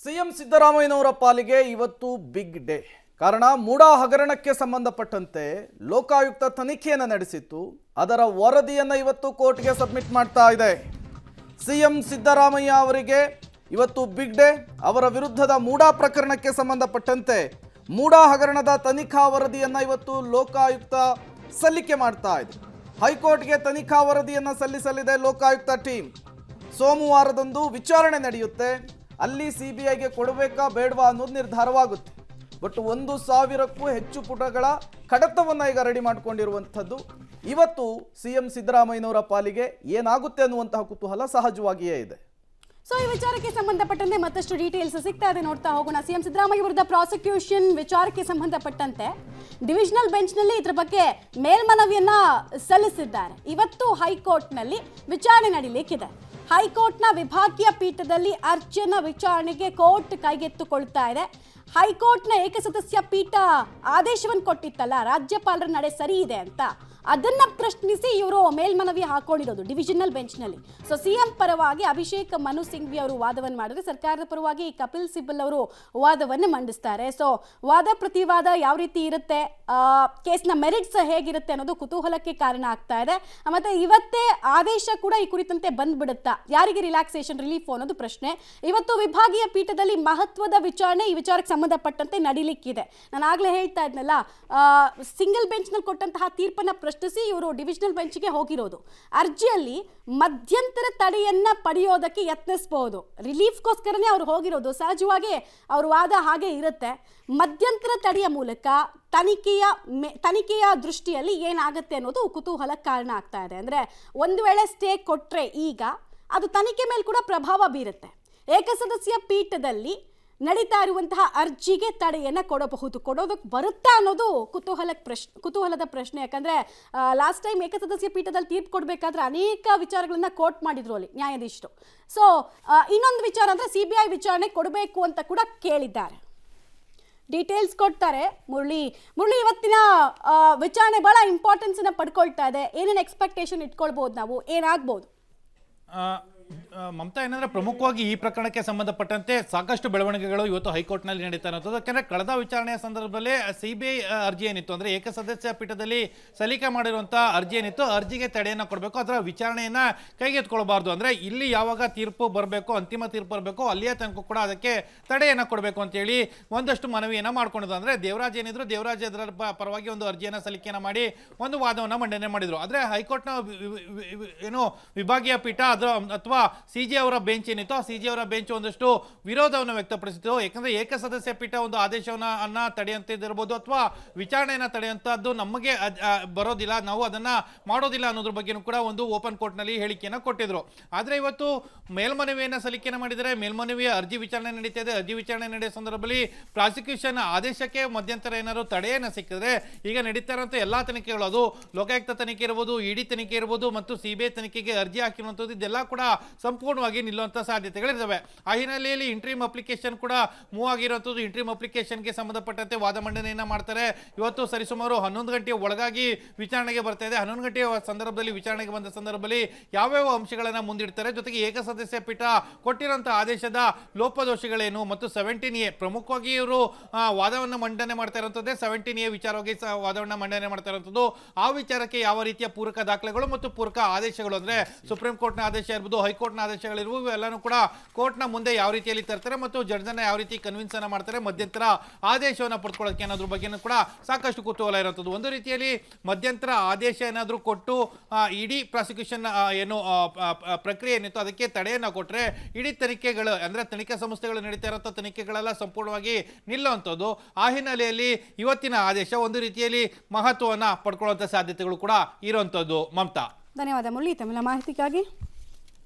CM ಸಿದ್ದರಾಮಯ್ಯನವರ ಪಾಲಿಗೆ ಇವತ್ತು ಬಿಗ್ ಡೇ. ಕಾರಣ ಮೂಡಾ ಹಗರಣಕ್ಕೆ ಸಂಬಂಧಪಟ್ಟಂತೆ ಲೋಕಾಯುಕ್ತ ತನಿಖೆಯನ್ನು ನಡೆಸಿತ್ತು. ಅದರ ವರದಿಯನ್ನು ಇವತ್ತು ಕೋರ್ಟ್ಗೆ ಸಬ್ಮಿಟ್ ಮಾಡ್ತಾ ಇದೆ. ಸಿಎಂ ಸಿದ್ದರಾಮಯ್ಯ ಅವರಿಗೆ ಇವತ್ತು ಬಿಗ್ ಡೇ. ಅವರ ವಿರುದ್ಧದ ಮೂಡಾ ಪ್ರಕರಣಕ್ಕೆ ಸಂಬಂಧಪಟ್ಟಂತೆ ಮೂಡಾ ಹಗರಣದ ತನಿಖಾ ವರದಿಯನ್ನು ಇವತ್ತು ಲೋಕಾಯುಕ್ತ ಸಲ್ಲಿಕೆ ಮಾಡ್ತಾ ಇದೆ. ಹೈಕೋರ್ಟ್ಗೆ ತನಿಖಾ ವರದಿಯನ್ನು ಸಲ್ಲಿಸಲಿದೆ ಲೋಕಾಯುಕ್ತ ಟೀಮ್. ಸೋಮವಾರದಂದು ವಿಚಾರಣೆ ನಡೆಯುತ್ತೆ. ಅಲ್ಲಿ ಸಿಬಿಐಗೆ ಕೊಡಬೇಕಾ ಬೇಡವಾ ಅನ್ನೋದು ನಿರ್ಧಾರವಾಗುತ್ತೆ. ಬಟ್ 1,000ಕ್ಕೂ ಹೆಚ್ಚು ಪುಟಗಳ ಕಡತವನ್ನು ಈಗ ರೆಡಿ ಮಾಡಿಕೊಂಡಿರುವಂಥದ್ದು. ಇವತ್ತು ಸಿಎಂ ಸಿದ್ದರಾಮಯ್ಯನವರ ಪಾಲಿಗೆ ಏನಾಗುತ್ತೆ ಅನ್ನುವಂತಹ ಕುತೂಹಲ ಸಹಜವಾಗಿಯೇ ಇದೆ. ಸೊ ಈ ವಿಚಾರಕ್ಕೆ ಸಂಬಂಧಪಟ್ಟಂತೆ ಮತ್ತಷ್ಟು ಡೀಟೇಲ್ಸ್ ಸಿಗ್ತಾ ಇದೆ, ನೋಡ್ತಾ ಹೋಗೋಣ. ಸಿಎಂ ಸಿದ್ದರಾಮಯ್ಯ ವಿರುದ್ಧ ಪ್ರಾಸಿಕ್ಯೂಷನ್ ವಿಚಾರಕ್ಕೆ ಸಂಬಂಧಪಟ್ಟಂತೆ ಡಿವಿಷನಲ್ ಬೆಂಚ್ನಲ್ಲಿ ಇದರ ಬಗ್ಗೆ ಮೇಲ್ಮನವಿಯನ್ನ ಸಲ್ಲಿಸಿದ್ದಾರೆ. ಇವತ್ತು ಹೈಕೋರ್ಟ್ನಲ್ಲಿ ವಿಚಾರಣೆ ನಡೀಲಿಕ್ಕಿದೆ. ಹೈಕೋರ್ಟ್ನ ವಿಭಾಗೀಯ ಪೀಠದಲ್ಲಿ ಅರ್ಜಿಯನ್ನ ವಿಚಾರಣೆಗೆ ಕೋರ್ಟ್ ಕೈಗೆತ್ತಿಕೊಳ್ತಾ ಇದೆ. ಹೈಕೋರ್ಟ್ನ ಏಕಸದಸ್ಯ ಪೀಠ ಆದೇಶವನ್ನು ಕೊಟ್ಟಿತ್ತಲ್ಲ, ರಾಜ್ಯಪಾಲರ ನಡೆ ಸರಿ ಇದೆ ಅಂತ, ಅದನ್ನ ಪ್ರಶ್ನಿಸಿ ಇವರು ಮೇಲ್ಮನವಿ ಹಾಕೊಂಡಿರೋದು ಡಿವಿಷನಲ್ ಬೆಂಚ್ನಲ್ಲಿ. ಸೊ ಸಿಎಂ ಪರವಾಗಿ ಅಭಿಷೇಕ್ ಮನು ಸಿಂಘ್ವಿ ಅವರು ವಾದವನ್ನು ಮಾಡಿದ್ರೆ, ಸರ್ಕಾರದ ಪರವಾಗಿ ಕಪಿಲ್ ಸಿಬಲ್ ಅವರು ವಾದವನ್ನು ಮಂಡಿಸ್ತಾರೆ. ಸೊ ವಾದ ಪ್ರತಿವಾದ ಯಾವ ರೀತಿ ಇರುತ್ತೆ, ಕೇಸ್ನ ಮೆರಿಟ್ಸ್ ಹೇಗಿರುತ್ತೆ ಅನ್ನೋದು ಕುತೂಹಲಕ್ಕೆ ಕಾರಣ ಆಗ್ತಾ ಇದೆ. ಮತ್ತೆ ಇವತ್ತೇ ಆದೇಶ ಕೂಡ ಈ ಕುರಿತಂತೆ ಬಂದ್ಬಿಡುತ್ತಾ, ಯಾರಿಗೆ ರಿಲ್ಯಾಕ್ಸೇಷನ್ ರಿಲೀಫ್ ಅನ್ನೋದು ಪ್ರಶ್ನೆ. ಇವತ್ತು ವಿಭಾಗೀಯ ಪೀಠದಲ್ಲಿ ಮಹತ್ವದ ವಿಚಾರಣೆ ಈ ವಿಚಾರಕ್ಕೆ ಸಂಬಂಧಪಟ್ಟಂತೆ ನಡೀಲಿಕ್ಕಿದೆ. ನಾನು ಆಗ್ಲೇ ಹೇಳ್ತಾ ಇದ್ನಲ್ಲ, ಸಿಂಗಲ್ ಬೆಂಚ್ನಲ್ಲಿ ಕೊಟ್ಟಂತಹ ತೀರ್ಪನ್ನ ಪ್ರಶ್ನಿಸಿ ಇವರು ಡಿವಿಷನಲ್ ಬೆಂಚ್ಗೆ ಹೋಗಿರೋದು. ಅರ್ಜಿಯಲ್ಲಿ ಮಧ್ಯಂತರ ತಡೆಯನ್ನ ಪಡೆಯೋದಕ್ಕೆ ಯತ್ನಿಸಬಹುದು. ರಿಲೀಫ್ಗೋಸ್ಕರನೇ ಅವ್ರು ಹೋಗಿರೋದು. ಸಹಜವಾಗಿ ಅವ್ರ ವಾದ ಹಾಗೆ ಇರುತ್ತೆ. ಮಧ್ಯಂತರ ತಡೆಯ ಮೂಲಕ ತನಿಖೆಯ ದೃಷ್ಟಿಯಲ್ಲಿ ಏನಾಗುತ್ತೆ ಅನ್ನೋದು ಕುತೂಹಲ ಕಾರಣ ಆಗ್ತಾ ಇದೆ. ಅಂದರೆ ಒಂದು ವೇಳೆ ಸ್ಟೇ ಕೊಟ್ಟರೆ ಈಗ ಅದು ತನಿಖೆ ಮೇಲೆ ಕೂಡ ಪ್ರಭಾವ ಬೀರುತ್ತೆ. ಏಕಸದಸ್ಯ ಪೀಠದಲ್ಲಿ ನಡೀತಾ ಇರುವಂತಹ ಅರ್ಜಿಗೆ ತಡೆಯನ್ನು ಕೊಡೋದಕ್ಕೆ ಬರುತ್ತಾ ಅನ್ನೋದು ಕುತೂಹಲದ ಪ್ರಶ್ನೆ. ಯಾಕಂದರೆ ಲಾಸ್ಟ್ ಟೈಮ್ ಏಕಸದಸ್ಯ ಪೀಠದಲ್ಲಿ ತೀರ್ಪು ಕೊಡಬೇಕಾದ್ರೆ ಅನೇಕ ವಿಚಾರಗಳನ್ನ ಕೋರ್ಟ್ ಮಾಡಿದ್ರು ಅಲ್ಲಿ ನ್ಯಾಯಾಧೀಶರು. ಸೊ ಇನ್ನೊಂದು ವಿಚಾರ ಅಂದರೆ CBI ವಿಚಾರಣೆ ಕೊಡಬೇಕು ಅಂತ ಕೂಡ ಕೇಳಿದ್ದಾರೆ. ಡೀಟೇಲ್ಸ್ ಕೊಡ್ತಾರೆ ಮುರಳಿ. ಇವತ್ತಿನ ವಿಚಾರಣೆ ಬಹಳ ಇಂಪಾರ್ಟೆನ್ಸನ್ನು ಪಡ್ಕೊಳ್ತಾ ಇದೆ. ಏನೇನು ಎಕ್ಸ್ಪೆಕ್ಟೇಷನ್ ಇಟ್ಕೊಳ್ಬೋದು ನಾವು, ಏನಾಗ್ಬೋದು? ಮಮತಾ, ಏನಂದ್ರೆ ಪ್ರಮುಖವಾಗಿ ಈ ಪ್ರಕರಣಕ್ಕೆ ಸಂಬಂಧಪಟ್ಟಂತೆ ಸಾಕಷ್ಟು ಬೆಳವಣಿಗೆಗಳು ಇವತ್ತು ಹೈಕೋರ್ಟ್ನಲ್ಲಿ ನಡೀತಾ ಇರೋದು. ಯಾಕೆಂದ್ರೆ ಕಳೆದ ವಿಚಾರಣೆಯ ಸಂದರ್ಭದಲ್ಲಿ CBI ಅರ್ಜಿ ಏನಿತ್ತು, ಅಂದ್ರೆ ಏಕಸದಸ್ಯ ಪೀಠದಲ್ಲಿ ಸಲ್ಲಿಕೆ ಮಾಡಿರುವಂತಹ ಅರ್ಜಿ ಏನಿತ್ತು, ಅರ್ಜಿಗೆ ತಡೆಯನ್ನು ಕೊಡಬೇಕು, ಅದರ ವಿಚಾರಣೆಯನ್ನ ಕೈಗೆತ್ಕೊಳ್ಬಾರ್ದು. ಅಂದ್ರೆ ಇಲ್ಲಿ ಯಾವಾಗ ತೀರ್ಪು ಬರಬೇಕು, ಅಂತಿಮ ತೀರ್ಪು ಬರಬೇಕು, ಅಲ್ಲಿಯ ತನಕ ಕೂಡ ಅದಕ್ಕೆ ತಡೆಯನ್ನು ಕೊಡಬೇಕು ಅಂತೇಳಿ ಒಂದಷ್ಟು ಮನವಿಯನ್ನ ಮಾಡ್ಕೊಂಡಿದ್ದು. ಅಂದ್ರೆ ದೇವರಾಜ್ ಏನಿದ್ರು, ದೇವರಾಜ್ ಅದರ ಪರವಾಗಿ ಒಂದು ಅರ್ಜಿಯನ್ನು ಸಲ್ಲಿಕೆಯನ್ನು ಮಾಡಿ ಒಂದು ವಾದವನ್ನು ಮಂಡನೆ ಮಾಡಿದ್ರು. ಆದ್ರೆ ಹೈಕೋರ್ಟ್ನ ಏನು ವಿಭಾಗೀಯ ಪೀಠ ಅಥವಾ CJ ಅವರ ಬೆಂಚ್ ಏನಿತ್ತು, ಆ CJ ಅವರ ಬೆಂಚ್ ಒಂದಷ್ಟು ವಿರೋಧವನ್ನು ವ್ಯಕ್ತಪಡಿಸಿತು. ಯಾಕಂದ್ರೆ ಏಕಸದಸ್ಯ ಪೀಠ ಒಂದು ಆದೇಶವನ್ನ ತಡೆಯಂತಿರ್ಬೋದು ಅಥವಾ ವಿಚಾರಣೆಯನ್ನ ತಡೆಯುವಂತದ್ದು ನಮಗೆ ಬರೋದಿಲ್ಲ, ನಾವು ಅದನ್ನ ಮಾಡೋದಿಲ್ಲ ಅನ್ನೋದ್ರ ಬಗ್ಗೆನೂ ಕೂಡ ಒಂದು ಓಪನ್ ಕೋರ್ಟ್ ನಲ್ಲಿ ಹೇಳಿಕೆಯನ್ನು ಕೊಟ್ಟಿದ್ರು. ಆದ್ರೆ ಇವತ್ತು ಮೇಲ್ಮನವಿಯನ್ನ ಸಲ್ಲಿಕೆಯನ್ನು ಮಾಡಿದರೆ, ಮೇಲ್ಮನವಿಯ ಅರ್ಜಿ ವಿಚಾರಣೆ ನಡೀತಾ ಇದೆ. ಅರ್ಜಿ ವಿಚಾರಣೆ ನಡೆಯುವ ಸಂದರ್ಭದಲ್ಲಿ ಪ್ರಾಸಿಕ್ಯೂಷನ್ ಆದೇಶಕ್ಕೆ ಮಧ್ಯಂತರ ಏನಾದ್ರು ತಡೆಯನ್ನು ಸಿಕ್ಕಿದ್ರೆ, ಈಗ ನಡೀತಾ ಇರುವಂತ ಎಲ್ಲಾ ತನಿಖೆಗಳು, ಅದು ಲೋಕಾಯುಕ್ತ ತನಿಖೆ ಇರ್ಬೋದು, ED ತನಿಖೆ ಇರ್ಬೋದು ಮತ್ತು CBI ತನಿಖೆಗೆ ಅರ್ಜಿ ಹಾಕಿರುವಂತದ್ದು, ಇದೆಲ್ಲ ಕೂಡ ಸಂಪೂರ್ಣವಾಗಿ ನಿಲ್ಲುವಂತ ಸಾಧ್ಯತೆಗಳಿದ್ದಾವೆ. ಆ ಹಿನ್ನೆಲೆಯಲ್ಲಿ ಇಂಟ್ರೀಮ್ ಅಪ್ಲಿಕೇಶನ್ ಕೂಡ ಮೂವ್ ಆಗಿರುವಂಥದ್ದು. ಇಂಟ್ರೀಮ್ ಅಪ್ಲಿಕೇಶನ್ಗೆ ಸಂಬಂಧಪಟ್ಟಂತೆ ವಾದ ಮಂಡನೆಯನ್ನ ಮಾಡ್ತಾರೆ. ಇವತ್ತು ಸರಿಸುಮಾರು 11 ಗಂಟೆಯ ಒಳಗಾಗಿ ವಿಚಾರಣೆಗೆ ಬರ್ತಾ ಇದೆ. 11 ಗಂಟೆಯ ಸಂದರ್ಭದಲ್ಲಿ ವಿಚಾರಣೆಗೆ ಬಂದ ಸಂದರ್ಭದಲ್ಲಿ ಯಾವ್ಯಾವ ಅಂಶಗಳನ್ನ ಮುಂದಿಡ್ತಾರೆ, ಜೊತೆಗೆ ಏಕಸದಸ್ಯ ಪೀಠ ಕೊಟ್ಟಿರುವಂತಹ ಆದೇಶದ ಲೋಪದೋಷಗಳೇನು ಮತ್ತು 17A ಪ್ರಮುಖವಾಗಿ ಇವರು ವಾದವನ್ನು ಮಂಡನೆ ಮಾಡ್ತಾ ಇರುವಂತದ್ದೇ 17A ವಿಚಾರವಾಗಿ ವಾದವನ್ನ ಮಂಡನೆ ಮಾಡ್ತಾ ಇರುವಂತದ್ದು. ಆ ವಿಚಾರಕ್ಕೆ ಯಾವ ರೀತಿಯ ಪೂರಕ ದಾಖಲೆಗಳು ಮತ್ತು ಪೂರಕ ಆದೇಶಗಳು, ಅಂದ್ರೆ ಸುಪ್ರೀಂ ಕೋರ್ಟ್ನ ಆದೇಶ ಇರ್ಬೋದು, ಹೈಕೋರ್ಟ್ನ ಆದೇಶಗಳಿರ್ಬೋದು, ಇವೆಲ್ಲನೂ ಕೂಡ ಕೋರ್ಟ್ನ ಮುಂದೆ ಯಾವ ರೀತಿಯಲ್ಲಿ ತರ್ತಾರೆ ಮತ್ತು ಜಡ್ಜನ್ನ ಯಾವ ರೀತಿ ಕನ್ವಿನ್ಸ್ ಅನ್ನ ಮಾಡ್ತಾರೆ, ಮಧ್ಯಂತರ ಆದೇಶವನ್ನು ಪಡ್ಕೊಳ್ಳೋಕೆ ಅನ್ನೋದ್ರ ಬಗ್ಗೆ ಕೂಡ ಸಾಕಷ್ಟು ಕುತೂಹಲ ಇರುವಂಥದ್ದು. ಒಂದು ರೀತಿಯಲ್ಲಿ ಮಧ್ಯಂತರ ಆದೇಶ ಏನಾದರೂ ಕೊಟ್ಟು ಇಡೀ ಪ್ರಾಸಿಕ್ಯೂಷನ್ ಏನು ಪ್ರಕ್ರಿಯೆ ಏನಿತ್ತು ಅದಕ್ಕೆ ತಡೆಯನ್ನು ಕೊಟ್ಟರೆ, ಇಡೀ ತನಿಖೆಗಳು ಅಂದ್ರೆ ತನಿಖಾ ಸಂಸ್ಥೆಗಳು ನಡೀತಾ ಇರೋ ತನಿಖೆಗಳೆಲ್ಲ ಸಂಪೂರ್ಣವಾಗಿ ನಿಲ್ಲುವಂಥದ್ದು. ಆ ಹಿನ್ನೆಲೆಯಲ್ಲಿ ಇವತ್ತಿನ ಆದೇಶ ಒಂದು ರೀತಿಯಲ್ಲಿ ಮಹತ್ವವನ್ನು ಪಡ್ಕೊಳ್ಳುವಂಥ ಸಾಧ್ಯತೆಗಳು ಕೂಡ ಇರುವಂಥದ್ದು. ಮಮತಾ, ಧನ್ಯವಾದ ಮುರಳಿ ತಮ್ಮ ಮಾಹಿತಿಗಾಗಿ.